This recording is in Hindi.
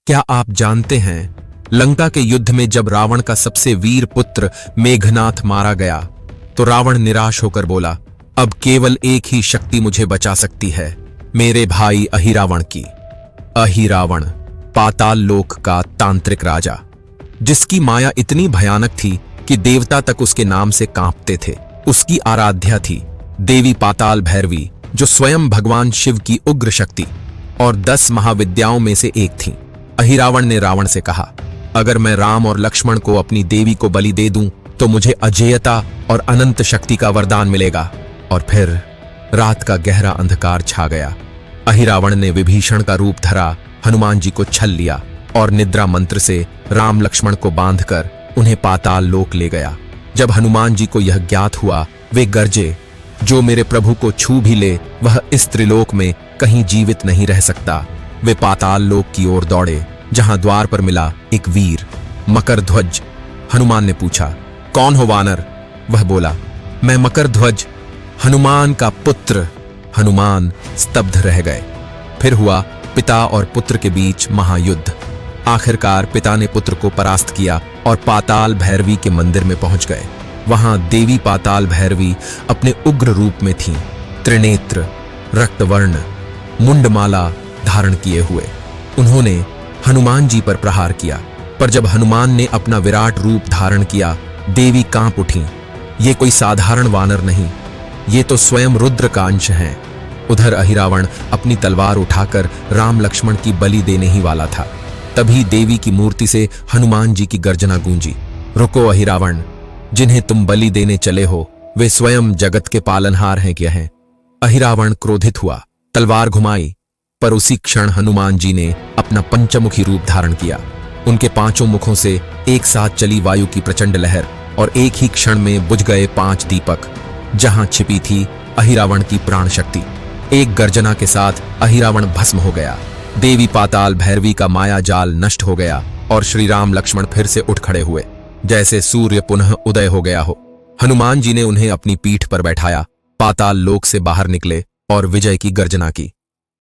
क्या आप जानते हैं, लंका के युद्ध में जब रावण का सबसे वीर पुत्र मेघनाथ मारा गया तो रावण निराश होकर बोला, अब केवल एक ही शक्ति मुझे बचा सकती है, मेरे भाई अहिरावण की। अहिरावण पाताल लोक का तांत्रिक राजा, जिसकी माया इतनी भयानक थी कि देवता तक उसके नाम से कांपते थे। उसकी आराध्या थी देवी पाताल भैरवी, जो स्वयं भगवान शिव की उग्र शक्ति और 10 महाविद्याओं में से एक थी। अहिरावण ने रावण से कहा, अगर मैं राम और लक्ष्मण को अपनी देवी को बलि दे दूं तो मुझे अजेयता और अनंत शक्ति का वरदान मिलेगा। और फिर रात का गहरा अंधकार छा गया। अहिरावण ने विभीषण का रूप धरा, हनुमान जी को छल लिया और निद्रा मंत्र से राम लक्ष्मण को बांधकर उन्हें पाताल लोक ले गया। जब हनुमान जी को यह ज्ञात हुआ, वे गरजे, जो मेरे प्रभु को छू भी ले वह इस त्रिलोक में कहीं जीवित नहीं रह सकता। वे पाताल लोक की ओर दौड़े, जहां द्वार पर मिला एक वीर मकरध्वज। हनुमान ने पूछा, कौन हो वानर? वह बोला, मैं मकरध्वज, हनुमान का पुत्र। हनुमान स्तब्ध रह गए। फिर हुआ पिता और पुत्र के बीच महायुद्ध। आखिरकार पिता ने पुत्र को परास्त किया और पाताल भैरवी के मंदिर में पहुंच गए। वहां देवी पाताल भैरवी अपने उग्र रूप में थीं, त्रिनेत्र, रक्तवर्ण, मुंडमाला धारण किए हुए। उन्होंने हनुमान जी पर प्रहार किया, पर जब हनुमान ने अपना विराट रूप धारण किया, देवी कांप उठी। ये कोई साधारण वानर नहीं, ये तो स्वयं रुद्र का अंश हैं। उधर अहिरावण अपनी तलवार उठाकर राम लक्ष्मण की बलि देने ही वाला था। तभी देवी की मूर्ति से हनुमान जी की गर्जना गूंजी, रुको अहिरावण, जिन्हें तुम बलि देने चले हो वे स्वयं जगत के पालनहार हैं क्या हैं? अहिरावण क्रोधित हुआ, तलवार घुमाई, पर उसी क्षण हनुमान जी ने अपना पंचमुखी रूप धारण किया। उनके 5 मुखों से एक साथ चली वायु की प्रचंड लहर और एक ही क्षण में बुझ गए 5 दीपक, जहां छिपी थी अहिरावण की प्राण शक्ति। एक गर्जना के साथ अहिरावण भस्म हो गया। देवी पाताल भैरवी का माया जाल नष्ट हो गया और श्री राम लक्ष्मण फिर से उठ खड़े हुए, जैसे सूर्य पुनः उदय हो गया हो। हनुमान जी ने उन्हें अपनी पीठ पर बैठाया, पाताल लोक से बाहर निकले और विजय की गर्जना की।